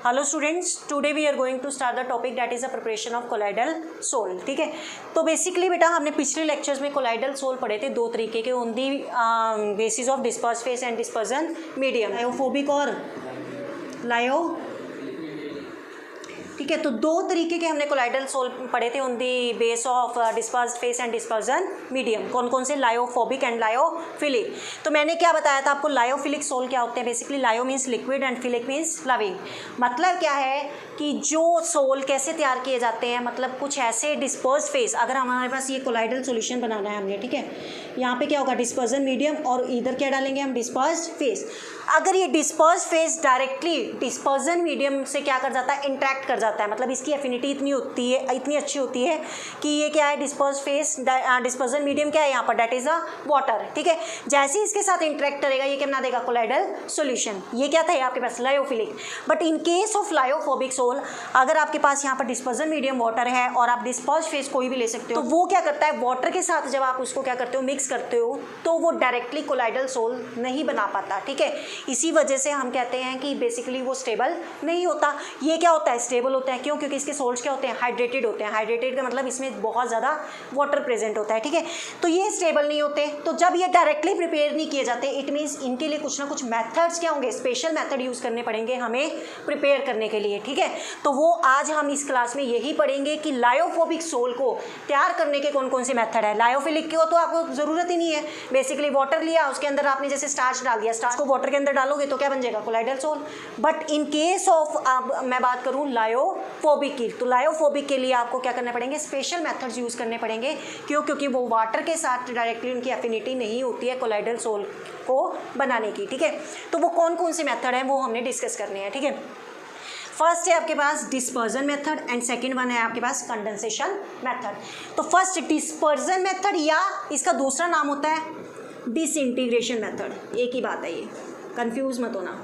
Hello students, today we are going to start the topic that is the preparation of colloidal sol. ठीक है, तो basically बेटा हमने पिछले लेक्चर्स में कोलाइडल सोल पढ़े थे दो तरीके के, on the basis of disperse phase and dispersion medium, lyophobic और लायो। ठीक है, तो दो तरीके के हमने कोलाइडल सोल पढ़े थे on the base of disperse phase and dispersion medium. कौन कौन से? Lyophobic and lyophilic. तो मैंने क्या बताया था आपको, लायोफिलिक सोल क्या होते हैं? Basically lyo means liquid and philic means loving. मतलब क्या है कि जो सोल कैसे तैयार किए जाते हैं, मतलब कुछ ऐसे डिस्पर्स फेस, अगर हमारे पास ये कोलाइडल सोल्यूशन बनाना है हमने, ठीक है, यहाँ पे क्या होगा डिस्पर्जन मीडियम और इधर क्या डालेंगे हम डिस्पर्स फेस। अगर ये disperse phase directly dispersion medium से क्या कर जाता है, इंटरेक्ट कर जाता है, मतलब इसकी एफिनिटी इतनी होती है, इतनी अच्छी होती है कि ये क्या है डिस्पर्स फेस, डिस्पर्जन मीडियम क्या है यहाँ पर, डेट इज अ वाटर। ठीक है, जैसे ही इसके साथ इंटरेक्ट करेगा ये क्या बना देगा, कोलाइडल सोल्यूशन। ये क्या था आपके पास, lyophilic. But in case of lyophobic sol, अगर आपके पास यहाँ पर डिस्पर्जन मीडियम वाटर है और आप डिस्पर्स फेस कोई भी ले सकते हो, तो वो क्या करता है, वाटर के साथ जब आप उसको क्या करते हो, मिक्स करते हो, तो वो डायरेक्टली कोलाइडल सोल नहीं बना पाता। ठीक है, इसी वजह से हम कहते हैं कि बेसिकली वो स्टेबल नहीं होता। ये क्या होता है, स्टेबल होता है। क्यों? क्योंकि इसके सोल्ट्स क्या होते हैं, हाइड्रेटेड होते हैं। हाइड्रेटेड का मतलब इसमें बहुत ज़्यादा वाटर प्रेजेंट होता है। ठीक है, तो ये स्टेबल नहीं होते। तो जब ये डायरेक्टली प्रिपेयर नहीं किए जाते, इट मीन्स इनके लिए कुछ ना कुछ मेथड्स क्या होंगे, स्पेशल मेथड यूज़ करने पड़ेंगे हमें प्रिपेयर करने के लिए। ठीक है, तो वो आज हम इस क्लास में यही पढ़ेंगे कि लायोफोबिक सोल को तैयार करने के कौन कौन से मेथड है। लायोफिलिक को तो आपको ज़रूरत ही नहीं है, बेसिकली वाटर लिया, उसके अंदर आपने जैसे स्टार्च डाल दिया, स्टार्च को वाटर के अंदर डालोगे तो क्या बन जाएगा, colloidal sol. But in case of, अब मैं बात करूं लायोफोबिक की, तो लायोफोबिक के लिए आपको क्या करने पड़ेंगे, स्पेशल मेथड्स यूज़ करने पड़ेंगे। क्यों? क्योंकि वो वाटर के साथ डायरेक्टली उनकी एफिनिटी नहीं होती है कोलाइडल सोल को बनाने की। ठीक है, तो वो कौन कौन से मेथड हैं वो हमने डिस्कस करने हैं। ठीक है, फर्स्ट है आपके पास dispersion method and second one है आपके पास कंडेंसेशन मेथड। तो फर्स्ट डिस्पर्जन मेथड या इसका दूसरा नाम होता है डिसइंटीग्रेशन मेथड। एक ही बात है, ये कंफ्यूज मत होना।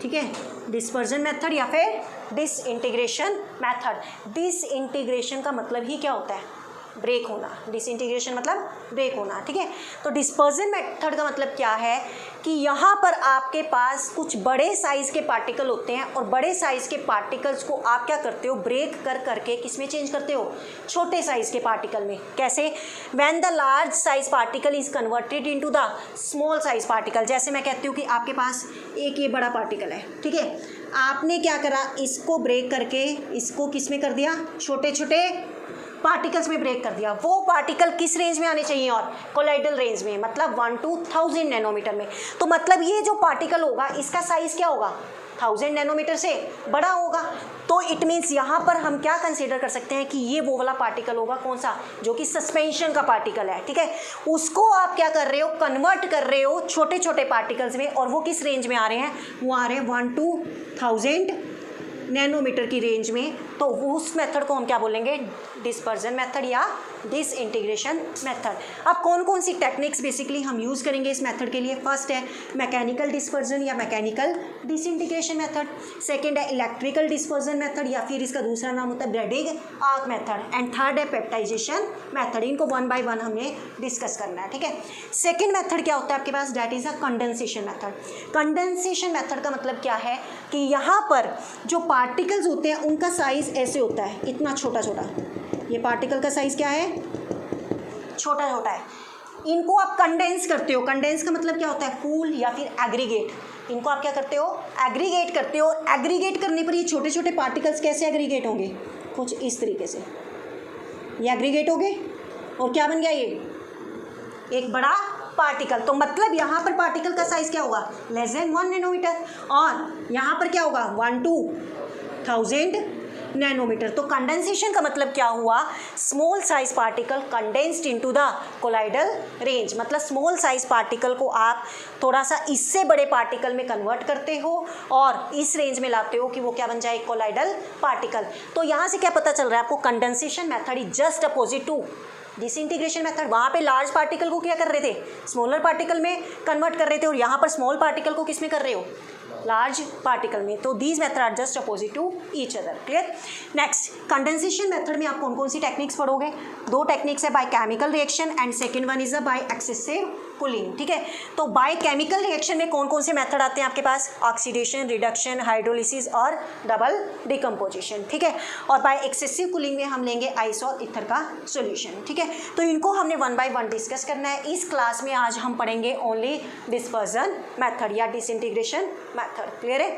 ठीक है, डिस्पर्जन मेथड या फिर डिसइंटीग्रेशन मेथड। डिसइंटीग्रेशन का मतलब ही क्या होता है, ब्रेक होना। डिसइंटीग्रेशन मतलब ब्रेक होना। ठीक है, तो डिस्पर्जन मेथड का मतलब क्या है कि यहाँ पर आपके पास कुछ बड़े साइज़ के पार्टिकल होते हैं और बड़े साइज़ के पार्टिकल्स को आप क्या करते हो, ब्रेक कर करके किस में चेंज करते हो, छोटे साइज़ के पार्टिकल में। कैसे? When the large size particle is converted into the small size particle. जैसे मैं कहती हूँ कि आपके पास एक ये बड़ा पार्टिकल है, ठीक है, आपने क्या करा, इसको ब्रेक करके इसको किस में कर दिया, छोटे छोटे पार्टिकल्स में ब्रेक कर दिया। वो पार्टिकल किस रेंज में आने चाहिए, और कोलाइडल रेंज में, मतलब 1 to 1000 नैनोमीटर में। तो मतलब ये जो पार्टिकल होगा इसका साइज क्या होगा, 1000 नैनोमीटर से बड़ा होगा। तो इट मीन्स यहाँ पर हम क्या कंसीडर कर सकते हैं कि ये वो वाला पार्टिकल होगा, कौन सा, जो कि सस्पेंशन का पार्टिकल है। ठीक है, उसको आप क्या कर रहे हो, कन्वर्ट कर रहे हो छोटे छोटे पार्टिकल्स में, और वो किस रेंज में आ रहे हैं, वो आ रहे हैं 1 to 1000 नैनोमीटर की रेंज में। तो उस मेथड को हम क्या बोलेंगे, डिस्पर्जन मेथड या डिसइंटीग्रेशन मेथड। अब कौन कौन सी टेक्निक्स बेसिकली हम यूज़ करेंगे इस मेथड के लिए? फर्स्ट है मैकेनिकल डिस्पर्जन या मैकेनिकल डिसइंटीग्रेशन मेथड। सेकंड है इलेक्ट्रिकल डिस्पर्जन मेथड या फिर इसका दूसरा नाम होता है braiding arc method. And third है पेप्टाइजेशन मेथड। इनको वन बाय वन हमने डिस्कस करना है। ठीक है, सेकेंड मेथड क्या होता है आपके पास, that is a condensation method. Condensation method का मतलब क्या है कि यहाँ पर जो पार्टिकल्स होते हैं उनका साइज ऐसे होता है, इतना छोटा छोटा। ये पार्टिकल का साइज क्या है, छोटा छोटा है। इनको आप कंडेंस करते हो। कंडेंस का मतलब क्या होता है, कूल या फिर एग्रीगेट। इनको आप क्या करते हो, एग्रीगेट करते हो। एग्रीगेट करने पर ये छोटे छोटे पार्टिकल्स कैसे एग्रीगेट होंगे, कुछ इस तरीके से ये एग्रीगेट हो गए और क्या बन गया, ये एक बड़ा पार्टिकल। तो मतलब यहाँ पर पार्टिकल का साइज क्या होगा, लेस देन 1 नैनोमीटर, और यहाँ पर क्या होगा 1 to 1000 नैनोमीटर। तो कंडेंसेशन का मतलब क्या हुआ, small size particle condensed into the colloidal range. मतलब स्मॉल साइज पार्टिकल को आप थोड़ा सा इससे बड़े पार्टिकल में कन्वर्ट करते हो और इस रेंज में लाते हो कि वो क्या बन जाए, कोलाइडल पार्टिकल। तो यहाँ से क्या पता चल रहा है आपको, condensation method is just opposite to disintegration method. वहाँ पे लार्ज पार्टिकल को क्या कर रहे थे, स्मॉलर पार्टिकल में कन्वर्ट कर रहे थे, और यहाँ पर स्मॉल पार्टिकल को किस में कर रहे हो, लार्ज पार्टिकल में। तो these method are just opposite to each other. Clear? Next, condensation method में आप कौन कौन सी टेक्निक्स पढ़ोगे? दो टेक्निक्स है, by chemical reaction and second one is by excessive cooling, ठीक है। तो बाय केमिकल रिएक्शन में कौन कौन से मेथड आते हैं आपके पास, ऑक्सीडेशन, रिडक्शन, हाइड्रोलिसिस और डबल डिकम्पोजिशन, ठीक है। और बाय एक्सेसिव कूलिंग में हम लेंगे आइस और ईथर का सॉल्यूशन, ठीक है। तो इनको हमने वन बाय वन डिस्कस करना है। इस क्लास में आज हम पढ़ेंगे ओनली डिस्पर्जन मेथड या डिसइंटीग्रेशन मेथड। क्लियर है?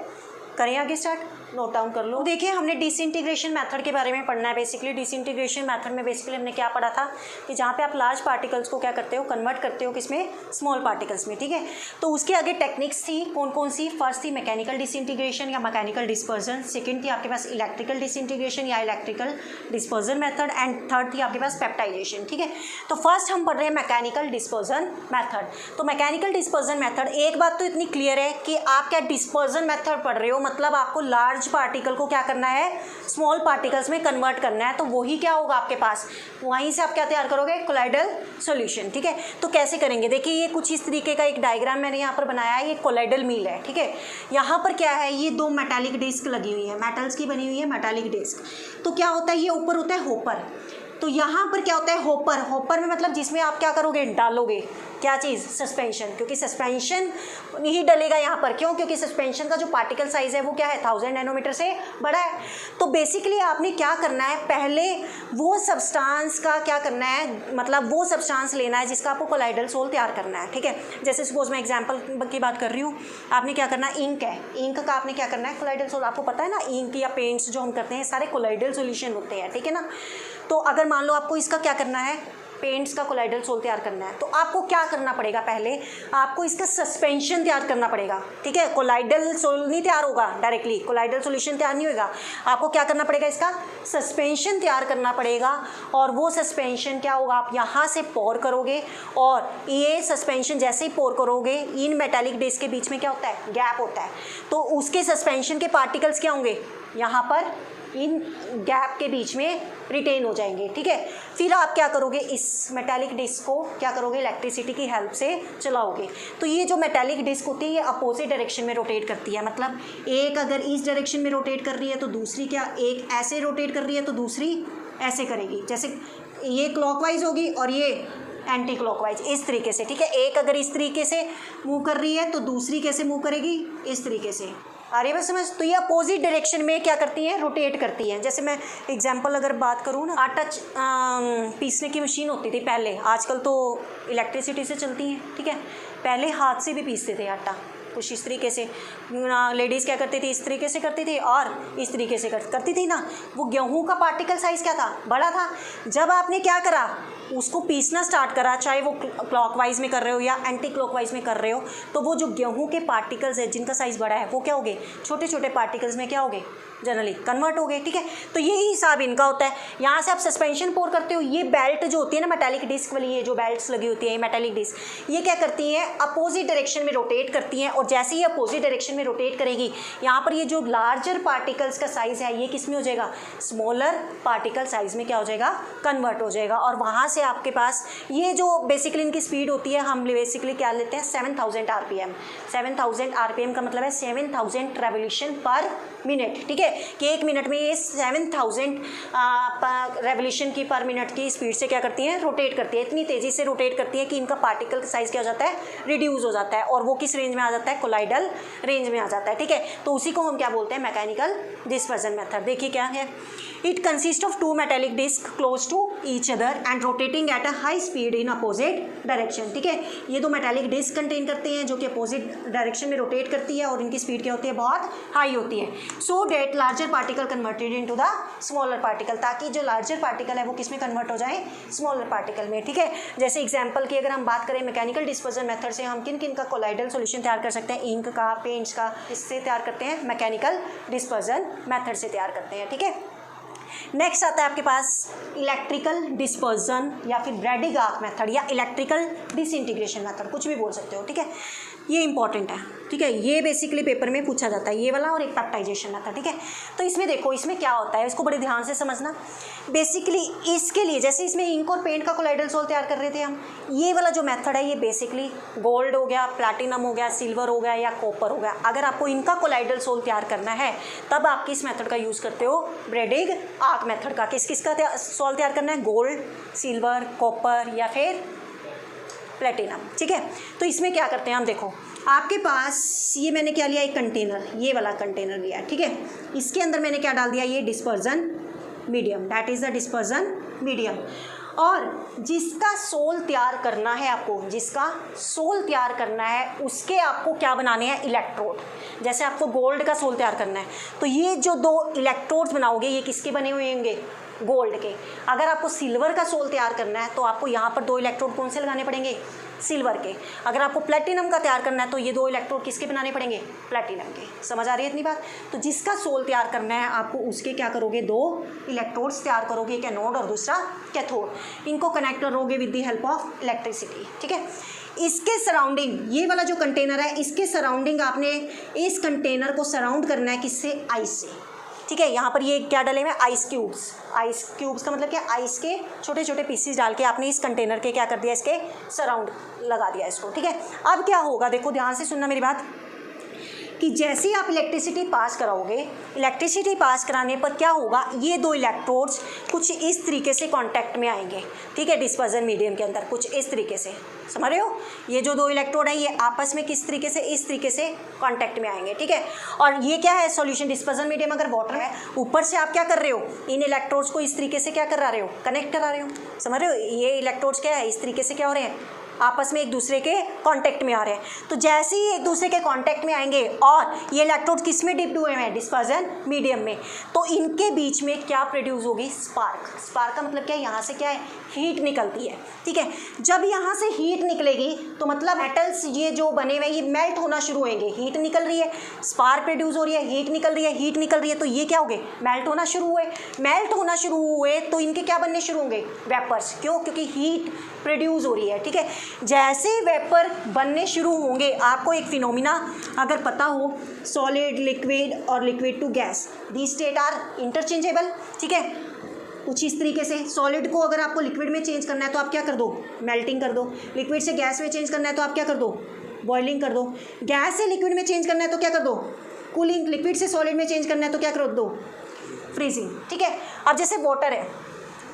करें आगे स्टार्ट, नोट डाउन कर लो। देखिए हमने डिसइंटीग्रेशन मेथड के बारे में पढ़ना है। बेसिकली डिसइंटीग्रेशन मेथड में बेसिकली हमने क्या पढ़ा था कि जहाँ पे आप लार्ज पार्टिकल्स को क्या करते हो, कन्वर्ट करते हो किसमें, स्मॉल पार्टिकल्स में, ठीक है। तो उसके आगे टेक्निक्स थी कौन कौन सी, फर्स्ट थी मैकेनिकल डिसइंटीग्रेशन या मैकेनिकल डिस्पर्जन, सेकंड थी आपके पास इलेक्ट्रिकल डिसइंटीग्रेशन या electrical dispersion method, and third थी आपके पास पेप्टाइजेशन, ठीक है। तो फर्स्ट हम पढ़ रहे हैं मैकेनिकल डिस्पर्जन मेथड। तो मैकेनिकल डिस्पर्जन मेथड, एक बात तो इतनी क्लियर है कि आप क्या डिस्पर्जन मेथड पढ़ रहे हो, मतलब आपको लार्ज पार्टिकल को क्या करना है, स्मॉल पार्टिकल्स में कन्वर्ट करना है। तो वही क्या होगा आपके पास, वहीं से आप क्या तैयार करोगे, कोलाइडल सॉल्यूशन, ठीक है। तो कैसे करेंगे, देखिए ये कुछ इस तरीके का एक डायग्राम मैंने यहाँ पर बनाया है। ये कोलाइडल मील है, ठीक है। यहाँ पर क्या है, ये दो मेटालिक डिस्क लगी हुई है, मेटल्स की बनी हुई है मेटालिक डिस्क। तो क्या होता है, ये ऊपर होता है होपर। तो यहाँ पर क्या होता है, होपर। होपर में मतलब जिसमें आप क्या करोगे, डालोगे क्या चीज़, सस्पेंशन, क्योंकि सस्पेंशन ही डलेगा यहाँ पर। क्यों, क्योंकि सस्पेंशन का जो पार्टिकल साइज है वो क्या है, 1000 नैनोमीटर से बड़ा है। तो बेसिकली आपने क्या करना है, पहले वो सब्सटेंस का क्या करना है, मतलब वो सब्सटेंस लेना है जिसका आपको कोलाइडल सोल तैयार करना है, ठीक है। जैसे सपोज मैं एग्जांपल की बात कर रही हूँ, आपने क्या करना है, इंक है, इंक का आपने क्या करना है, कोलाइडल सोल। आपको पता है ना, इंक या पेंट्स जो हम करते हैं सारे कोलाइडल सोल्यूशन होते हैं, ठीक है ना। तो अगर मान लो आपको इसका क्या करना है, पेंट्स का कोलाइडल सोल तैयार करना है, तो आपको क्या करना पड़ेगा, पहले आपको इसका सस्पेंशन तैयार करना पड़ेगा, ठीक है। कोलाइडल सोल नहीं तैयार होगा डायरेक्टली, कोलाइडल सॉल्यूशन तैयार नहीं होगा, आपको क्या करना पड़ेगा, इसका सस्पेंशन तैयार करना पड़ेगा। और वो सस्पेंशन क्या होगा, आप यहाँ से पोर करोगे, और ये सस्पेंशन जैसे ही पोर करोगे, इन मेटालिक डिस्क के बीच में क्या होता है, गैप होता है। तो उसके सस्पेंशन के पार्टिकल्स क्या होंगे, यहाँ पर इन गैप के बीच में रिटेन हो जाएंगे, ठीक है। फिर आप क्या करोगे, इस मेटालिक डिस्क को क्या करोगे, इलेक्ट्रिसिटी की हेल्प से चलाओगे। तो ये जो मेटालिक डिस्क होती है ये अपोजिट डायरेक्शन में रोटेट करती है, मतलब एक अगर इस डायरेक्शन में रोटेट कर रही है तो दूसरी क्या, एक ऐसे रोटेट कर रही है तो दूसरी ऐसे करेगी। जैसे ये क्लॉकवाइज होगी और ये एंटी क्लॉकवाइज, इस तरीके से, ठीक है। एक अगर इस तरीके से मूव कर रही है तो दूसरी कैसे मूव करेगी, इस तरीके से। आ रही है बस समझ। तो ये अपोजिट डायरेक्शन में क्या करती हैं, रोटेट करती हैं। जैसे मैं एग्जांपल अगर बात करूँ ना, आटा पीसने की मशीन होती थी पहले, आजकल तो इलेक्ट्रिसिटी से चलती हैं, ठीक है। पहले हाथ से भी पीसते थे आटा, कुछ इस तरीके से। लेडीज़ क्या करती थी, इस तरीके से करती थी और इस तरीके से करती थी ना। वो गेहूं का पार्टिकल साइज़ क्या था, बड़ा था। जब आपने क्या करा, उसको पीसना स्टार्ट करा, चाहे वो क्लॉकवाइज में कर रहे हो या एंटी क्लॉकवाइज में कर रहे हो, तो वो जो गेहूं के पार्टिकल्स है जिनका साइज़ बड़ा है वो क्या हो गए, छोटे छोटे पार्टिकल्स में क्या हो गए, जनरली कन्वर्ट हो गए, ठीक है। तो यही हिसाब इनका होता है। यहाँ से आप सस्पेंशन पोर करते हो, ये बेल्ट जो होती है ना मेटालिक डिस्क वाली, ये जो बेल्ट्स लगी होती है मेटालिक डिस्क, ये क्या करती हैं, अपोजिट डायरेक्शन में रोटेट करती हैं। और जैसे ही अपोजिट डायरेक्शन में रोटेट करेगी, यहाँ पर ये जो लार्जर पार्टिकल्स का साइज़ है ये किस में हो जाएगा, स्मॉलर पार्टिकल साइज़ में क्या हो जाएगा, कन्वर्ट हो जाएगा। और वहाँ से आपके पास ये जो बेसिकली इनकी स्पीड होती है, हम बेसिकली क्या लेते हैं, 7000 RPM। 7000 RPM का मतलब है 7000 रेवोल्यूशन पर मिनट, ठीक है। कि एक मिनट में ये 7000 रेवोल्यूशन की पर मिनट की स्पीड से क्या करती हैं, रोटेट करती है। इतनी तेज़ी से रोटेट करती है कि इनका पार्टिकल साइज़ क्या हो जाता है, रिड्यूस हो जाता है। और वो किस रेंज में आ जाता है, कोलाइडल रेंज में आ जाता है, ठीक है। तो उसी को हम क्या बोलते हैं, मैकेनिकल डिस्पर्जन मेथड। देखिए क्या है, it consist of two metallic disc close to each other and rotating at a high speed in opposite direction, ठीक है। ये दो मेटालिक डिस्क कंटेन करते हैं जो कि अपोजिट डायरेक्शन में रोटेट करती है और इनकी स्पीड क्या होती है, बहुत हाई होती है। So that larger particle converted into the smaller particle, ताकि जो लार्जर पार्टिकल है वो किस में कन्वर्ट हो जाए, स्मॉलर पार्टिकल में, ठीक है। जैसे एग्जांपल की अगर हम बात करें मैकेनिकल डिस्पर्जन मेथड से हम किन किन का कोलाइडल सॉल्यूशन तैयार कर सकते हैं, इंक का, पेंट्स का, इससे तैयार करते हैं, मैकेनिकल डिस्पर्जन मेथड से तैयार करते हैं, ठीक है। नेक्स्ट आता है आपके पास इलेक्ट्रिकल डिस्पर्जन या फिर ब्रैडी गार्क मेथड या इलेक्ट्रिकल डिसइंटीग्रेशन मेथड, कुछ भी बोल सकते हो, ठीक है। ये इंपॉर्टेंट है, ठीक है। ये बेसिकली पेपर में पूछा जाता है, ये वाला और एक पेप्टाइजेशन मेथड, ठीक है। तो इसमें देखो, इसमें क्या होता है, इसको बड़े ध्यान से समझना। बेसिकली इसके लिए, जैसे इसमें इंक और पेंट का कोलाइडल सोल तैयार कर रहे थे हम, ये वाला जो मेथड है ये बेसिकली गोल्ड हो गया, प्लैटिनम हो गया, सिल्वर हो गया या कॉपर हो गया, अगर आपको इनका कोलाइडल सोल तैयार करना है तब आप किस मेथड का यूज़ करते हो, ब्रैडी गार्क मेथड का। किस किस का सोल तैयार करना है, गोल्ड, सिल्वर, कॉपर या फिर प्लेटिनम। ठीक है, तो इसमें क्या करते हैं हम, देखो आपके पास ये मैंने क्या लिया, एक कंटेनर, ये वाला कंटेनर लिया, ठीक है, इसके अंदर मैंने क्या डाल दिया, ये dispersion medium, that is the dispersion medium. और जिसका सोल तैयार करना है आपको, जिसका सोल तैयार करना है उसके आपको क्या बनाने हैं, इलेक्ट्रोड। जैसे आपको गोल्ड का सोल तैयार करना है तो ये जो 2 इलेक्ट्रोड्स बनाओगे ये किसके बने हुए होंगे, गोल्ड के। अगर आपको सिल्वर का सोल तैयार करना है तो आपको यहाँ पर 2 इलेक्ट्रोड कौन से लगाने पड़ेंगे, सिल्वर के। अगर आपको प्लेटिनम का तैयार करना है तो ये 2 इलेक्ट्रोड किसके बनाने पड़ेंगे, प्लेटिनम के। समझ आ रही है इतनी बात। तो जिसका सोल तैयार करना है आपको उसके क्या करोगे, 2 इलेक्ट्रोड्स तैयार करोगे, एक एनोड और दूसरा कैथोड। इनको कनेक्ट करोगे with the help of electricity. ठीक है, इसके सराउंडिंग, ये वाला जो कंटेनर है इसके सराउंडिंग आपने इस कंटेनर को सराउंड करना है किससे, आइस से। ठीक है, यहाँ पर ये क्या डले हुए हैं, आइस क्यूब्स। आइस क्यूब्स का मतलब क्या, आइस के छोटे छोटे पीसेस डाल के आपने इस कंटेनर के क्या कर दिया, इसके सराउंड लगा दिया इसको। ठीक है, अब क्या होगा, देखो ध्यान से सुनना मेरी बात, कि जैसे ही आप इलेक्ट्रिसिटी पास कराओगे, इलेक्ट्रिसिटी पास कराने पर क्या होगा, ये 2 इलेक्ट्रोड्स कुछ इस तरीके से कांटेक्ट में आएंगे। ठीक है, डिस्पर्जन मीडियम के अंदर कुछ इस तरीके से, समझ रहे हो, ये जो 2 इलेक्ट्रोड है ये आपस में किस तरीके से, इस तरीके से कांटेक्ट में आएंगे। ठीक है, और ये क्या है, सॉल्यूशन डिस्पर्जन मीडियम अगर वाटर है, ऊपर से आप क्या कर रहे हो, इन इलेक्ट्रोड्स को इस तरीके से क्या करा रहे हो, कनेक्ट करा रहे हो। समझ रहे हो, ये इलेक्ट्रोड्स क्या है, इस तरीके से क्या हो रहे हैं, आपस में एक दूसरे के कांटेक्ट में आ रहे हैं। तो जैसे ही एक दूसरे के कांटेक्ट में आएंगे और ये इलेक्ट्रोड किस में डिप्ड हुए हैं, डिस्पर्जन मीडियम में, तो इनके बीच में क्या प्रोड्यूस होगी, स्पार्क। स्पार्क का मतलब क्या है, यहाँ से क्या है, हीट निकलती है। ठीक है, जब यहाँ से हीट निकलेगी तो मतलब मेटल्स ये जो बने हुए ये मेल्ट होना शुरू होंगे। हीट निकल रही है, स्पार्क प्रोड्यूस हो रही है, हीट निकल रही है, हीट निकल रही है, तो ये क्या हो गए, मेल्ट होना शुरू हुए। मेल्ट होना शुरू हुए तो इनके क्या बनने शुरू होंगे, वेपर्स। क्यों, क्योंकि हीट प्रोड्यूस हो रही है। ठीक है, जैसे वेपर बनने शुरू होंगे, आपको एक फिनोमिना अगर पता हो, सॉलिड, लिक्विड और liquid to gas, the state are interchangeable. ठीक है, कुछ इस तरीके से सॉलिड को अगर आपको लिक्विड में चेंज करना है तो आप क्या कर दो, मेल्टिंग कर दो। लिक्विड से गैस में चेंज करना है तो आप क्या कर दो, बॉइलिंग कर दो। गैस से लिक्विड में चेंज करना है तो क्या कर दो, कूलिंग। लिक्विड से सॉलिड में चेंज करना है तो क्या कर दो, फ्रीजिंग। ठीक है, अब जैसे वाटर है,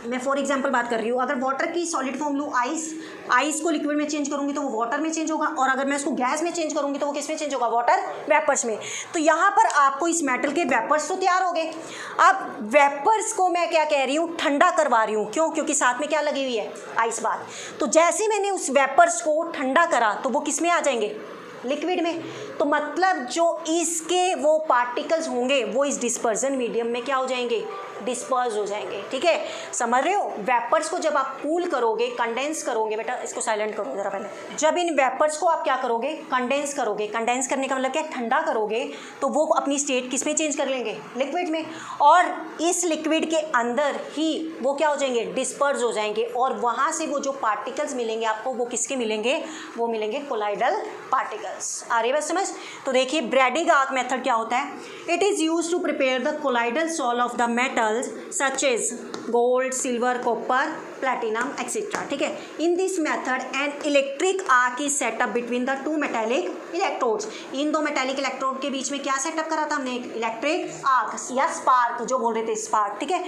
मैं फॉर एग्जांपल बात कर रही हूँ, अगर वाटर की सॉलिड फॉर्म लूँ, आइस को लिक्विड में चेंज करूँगी तो वो वाटर में चेंज होगा, और अगर मैं उसको गैस में चेंज करूँगी तो वो किस में चेंज होगा, वाटर वेपर्स में। तो यहाँ पर आपको इस मेटल के वेपर्स तो तैयार हो गए। अब वेपर्स को मैं क्या कह रही हूँ, ठंडा करवा रही हूँ। क्यों, क्योंकि साथ में क्या लगी हुई है, आइस बात। तो जैसे मैंने उस वेपर्स को ठंडा करा तो वो किस में आ जाएंगे, लिक्विड में। तो मतलब जो इसके वो पार्टिकल्स होंगे वो इस डिस्पर्जन मीडियम में क्या हो जाएंगे, डिस्पर्स हो जाएंगे। ठीक है, समझ रहे हो। वेपर्स को जब आप कूल करोगे, कंडेंस करोगे, बेटा इसको साइलेंट करो जरा पहले, जब इन वेपर्स को आप क्या करोगे, कंडेंस करोगे। कंडेंस करने का मतलब क्या, ठंडा करोगे तो वो अपनी स्टेट किस में चेंज कर लेंगे, लिक्विड में। और इस लिक्विड के अंदर ही वो क्या हो जाएंगे, डिस्पर्स हो जाएंगे, और वहाँ से वो जो पार्टिकल्स मिलेंगे आपको, वो किसके मिलेंगे, वो मिलेंगे कोलाइडल पार्टिकल्स। आ रही है बस समझ। तो देखिए ब्रैडी-गार्क मेथड क्या होता है, it is use to prepare the colloidal sol of the metals such as gold, silver, copper, platinum etcetera. ठीक है, in this method an electric arc is set up between the 2 metallic electrodes. इन 2 metallic electrode के बीच में क्या setup करा था हमने, एक इलेक्ट्रिक आर्क या स्पार्क, जो बोल रहे थे स्पार्क। ठीक है,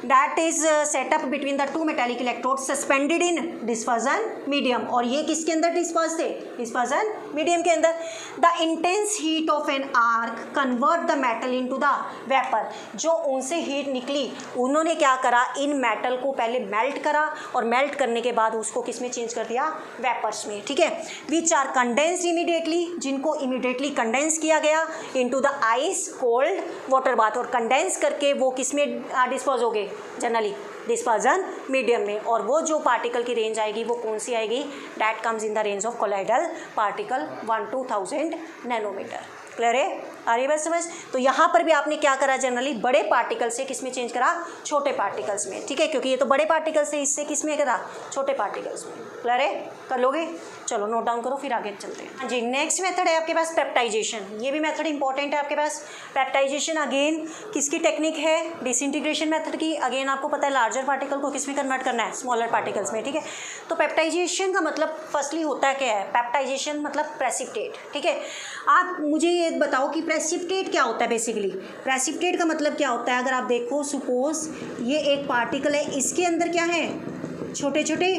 that is set up between the 2 metallic electrodes suspended in dispersion medium। और ये किसके अंदर डिस्पर्स थे, डिस्पर्जन मीडियम के अंदर। The intense heat of an arc convert the metal into the vapour. जो उनसे हीट निकली उन्होंने क्या करा, इन मेटल को पहले मेल्ट करा, और मेल्ट करने के बाद उसको किस में चेंज कर दिया, वेपर्स में। ठीक है, विच आर कंडेंस्ड इमीडिएटली, जिनको इमीडिएटली कंडेंस किया गया into the ice cold water bath, और कंडेंस करके वो किस में डिस्पोज हो गए, जनरली डिस्पर्जन मीडियम में। और वो जो पार्टिकल की रेंज आएगी वो कौन सी आएगी, that comes in the range of colloidal particle 1 to 1000 nanometre. Clear है, आ रही बात समझ। तो यहाँ पर भी आपने क्या करा, जनरली बड़े पार्टिकल से किस में चेंज करा, छोटे पार्टिकल्स में। ठीक है, क्योंकि ये तो बड़े पार्टिकल्स है, इससे किस में करा, छोटे पार्टिकल्स में। क्लियर है, कर लोगे, चलो नोट डाउन करो फिर आगे चलते हैं। हाँ जी, नेक्स्ट मेथड है आपके पास पेप्टाइजेशन। ये भी मेथड इंपॉर्टेंट है आपके पास। पेप्टाइजेशन अगेन किसकी टेक्निक है, डिसइंटीग्रेशन मेथड की। अगेन आपको पता है लार्जर पार्टिकल को किस में कन्वर्ट करना है, स्मॉलर पार्टिकल्स में। ठीक है, तो पेप्टाइजेशन का मतलब फर्स्टली होता क्या है, पेप्टाइजेशन मतलब प्रेसिपिटेट। ठीक है, आप मुझे ये बताओ कि प्रेसिपिटेट क्या होता है। बेसिकली प्रेसिपिटेट का मतलब क्या होता है, अगर आप देखो सपोज ये एक पार्टिकल है, इसके अंदर क्या है, छोटे छोटे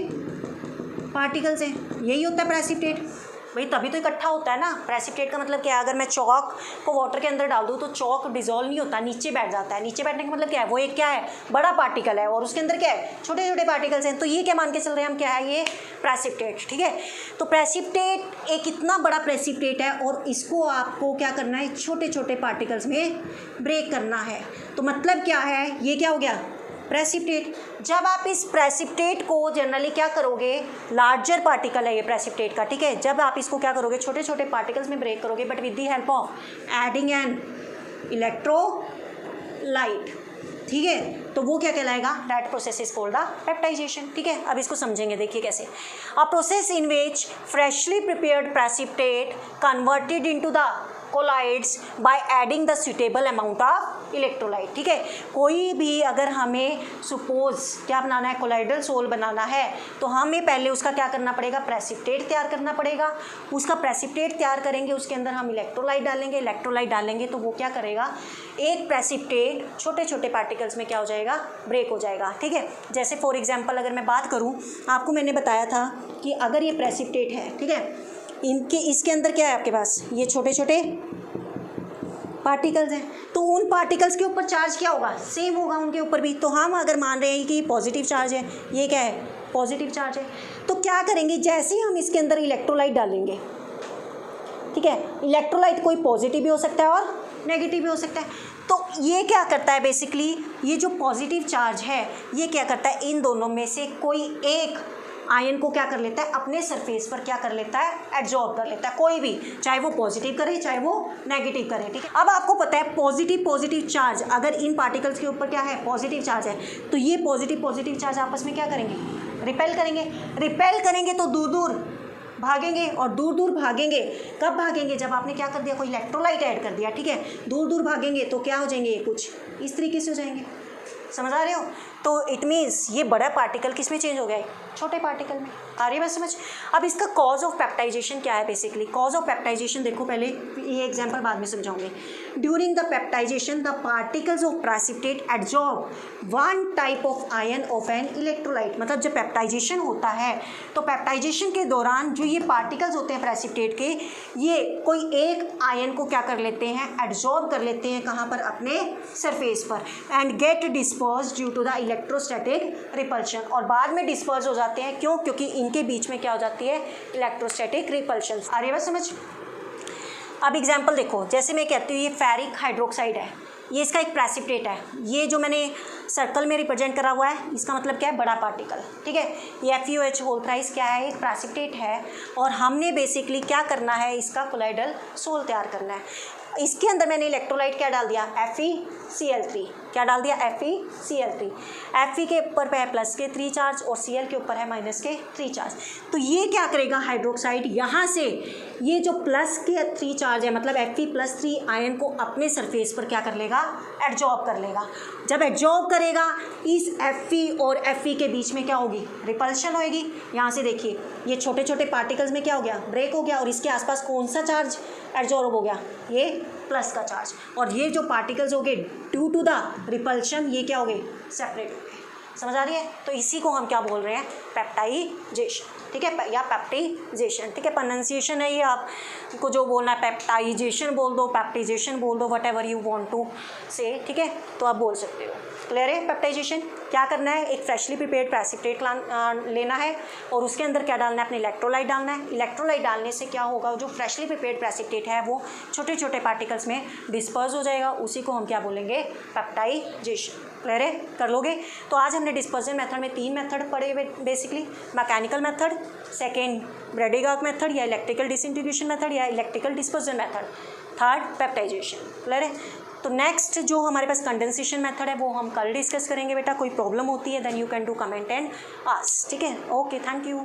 पार्टिकल्स हैं, यही होता है प्रेसिपिटेट भाई, तभी तो इकट्ठा होता है ना। प्रेसिपिटेट का मतलब क्या है, अगर मैं चौक को वाटर के अंदर डाल दूँ तो चौक डिजोल्व नहीं होता, नीचे बैठ जाता है। नीचे बैठने का मतलब क्या है, वो एक क्या है, बड़ा पार्टिकल है और उसके अंदर क्या है, छोटे छोटे पार्टिकल्स हैं। तो ये क्या मान के चल रहे हैं हम, क्या है ये प्रेसिपिटेट, ठीक है। तो प्रेसिपिटेट एक इतना बड़ा प्रेसिपिटेट है और इसको आपको क्या करना है, छोटे छोटे पार्टिकल्स में ब्रेक करना है। तो मतलब क्या है, ये क्या हो गया प्रेसिपिटेट। जब आप इस प्रेसिपिटेट को जनरली क्या करोगे, लार्जर पार्टिकल है ये प्रेसिपिटेट का, ठीक है। जब आप इसको क्या करोगे, छोटे छोटे पार्टिकल्स में ब्रेक करोगे, but with the help of adding an electrolyte, ठीक है, तो वो क्या कहलाएगा, that process is called the peptisation, ठीक है। अब इसको समझेंगे, देखिए कैसे। A process in which freshly prepared precipitate converted into the colloids by adding the suitable amount of electrolyte, ठीक है। कोई भी अगर हमें सपोज क्या बनाना है, कोलाइडल सोल बनाना है, तो हमें पहले उसका क्या करना पड़ेगा, प्रेसिपिटेट तैयार करना पड़ेगा। उसका प्रेसिपिटेट तैयार करेंगे, उसके अंदर हम इलेक्ट्रोलाइट डालेंगे, इलेक्ट्रोलाइट डालेंगे तो वो क्या करेगा, एक प्रेसिपिटेट छोटे छोटे पार्टिकल्स में क्या हो जाएगा, ब्रेक हो जाएगा, ठीक है। जैसे फॉर एग्जाम्पल अगर मैं बात करूँ, आपको मैंने बताया था कि अगर ये प्रेसिपिटेट है, ठीक है, इनके इसके अंदर क्या है आपके पास, ये छोटे छोटे पार्टिकल्स हैं, तो उन पार्टिकल्स के ऊपर चार्ज क्या होगा, सेम होगा उनके ऊपर भी। तो हम अगर मान रहे हैं कि पॉजिटिव चार्ज है, ये क्या है, पॉजिटिव चार्ज है, तो क्या करेंगे, जैसे ही हम इसके अंदर इलेक्ट्रोलाइट डालेंगे, ठीक है, इलेक्ट्रोलाइट कोई पॉजिटिव भी हो सकता है और नेगेटिव भी हो सकता है। तो ये क्या करता है बेसिकली, ये जो पॉजिटिव चार्ज है ये क्या करता है, इन दोनों में से कोई एक आयन को क्या कर लेता है, अपने सरफेस पर क्या कर लेता है, एब्जॉर्ब कर लेता है, कोई भी, चाहे वो पॉजिटिव करे चाहे वो नेगेटिव करे, ठीक है। अब आपको पता है पॉजिटिव चार्ज अगर इन पार्टिकल्स के ऊपर क्या है, पॉजिटिव चार्ज है, तो ये पॉजिटिव चार्ज आपस में क्या करेंगे, रिपेल करेंगे तो दूर दूर भागेंगे, और दूर दूर भागेंगे, कब भागेंगे, जब आपने क्या कर दिया, कोई इलेक्ट्रोलाइट ऐड कर दिया, ठीक है। दूर दूर भागेंगे तो क्या हो जाएंगे, कुछ इस तरीके से हो जाएंगे, समझ आ रहे हो। तो इट मीन्स ये बड़ा पार्टिकल किस में चेंज हो गया है, छोटे पार्टिकल में। आ रही है बात समझ। अब इसका कॉज ऑफ पेप्टाइजेशन क्या है बेसिकली, कॉज ऑफ पेप्टाइजेशन देखो, पहले ये एग्जांपल बाद में समझाऊंगे। During the peptization the particles of precipitate absorb one type of ion of an electrolyte. मतलब जब पेप्टाइजेशन होता है तो पेप्टाइजेशन के दौरान जो ये पार्टिकल्स होते हैं प्रेसिपिटेट के, ये कोई एक आयन को क्या कर लेते हैं, एब्जॉर्ब कर लेते हैं, कहाँ पर, अपने सरफेस पर, and get disperse due to the electrostatic repulsion, और बाद में डिस्पर्स हो जाते हैं, क्यों, क्योंकि इनके बीच में क्या हो जाती है, इलेक्ट्रोस्टैटिक रिपल्शन। आ रही है बात समझ। अब एग्जांपल देखो, जैसे मैं कहती हूँ ये फेरिक हाइड्रोक्साइड है, ये इसका एक प्रेसिपिटेट है, ये जो मैंने सर्कल में रिप्रेजेंट करा हुआ है इसका मतलब क्या है, बड़ा पार्टिकल, ठीक है। ये FeOH होल थ्राइस क्या है, एक प्रेसिपिटेट है, और हमने बेसिकली क्या करना है, इसका कोलाइडल सोल तैयार करना है। इसके अंदर मैंने इलेक्ट्रोलाइट क्या डाल दिया, FeCl3, क्या डाल दिया, FeCl3। Fe के ऊपर है प्लस के 3 चार्ज और Cl के ऊपर है माइनस के 3 चार्ज। तो ये क्या करेगा हाइड्रोक्साइड, यहाँ से ये जो प्लस के 3 चार्ज है, मतलब Fe+3 आयन को अपने सरफेस पर क्या कर लेगा, एब्जॉर्ब कर लेगा। जब एब्जॉर्ब करेगा, इस Fe और Fe के बीच में क्या होगी, रिपल्शन होगी। यहाँ से देखिए ये छोटे छोटे पार्टिकल्स में क्या हो गया, ब्रेक हो गया, और इसके आसपास कौन सा चार्ज एब्जॉर्ब हो गया, ये प्लस का चार्ज, और ये जो पार्टिकल्स हो गए ड्यू टू द रिपल्शन, ये क्या हो गए, सेपरेट हो गए। समझ आ रही है। तो इसी को हम क्या बोल रहे हैं, पेप्टाइजेशन, ठीक है, या पेप्टाइजेशन, ठीक है। प्रोनाउंसिएशन है ये, आपको जो बोलना है पेप्टाइजेशन बोल दो, पेप्टाइजेशन बोल दो, whatever you want to say, ठीक है, तो आप बोल सकते हो। क्लियर है। पेप्टाइजेशन क्या करना है, एक फ्रेशली प्रिपेयर्ड प्रेसिपिटेट लेना है और उसके अंदर क्या डालना है, अपने इलेक्ट्रोलाइट डालना है। इलेक्ट्रोलाइट डालने से क्या होगा, जो फ्रेशली प्रिपेयर्ड प्रेसिपिटेट है वो छोटे छोटे पार्टिकल्स में डिस्पर्स हो जाएगा, उसी को हम क्या बोलेंगे, पेप्टाइजेशन। क्लियर है, कर लोगे। तो आज हमने डिस्पर्जन मेथड में 3 मेथड पढ़े हुए basically, mechanical method, second Bredig arc method या इलेक्ट्रिकल डिसइंटीग्रेशन मेथड या electrical dispersion method, third peptization. Clear है। तो नेक्स्ट जो हमारे पास कंडेंसेशन मेथड है वो हम कल डिस्कस करेंगे बेटा। कोई प्रॉब्लम होती है then you can do comment and ask, ठीक है। Okay, thank you.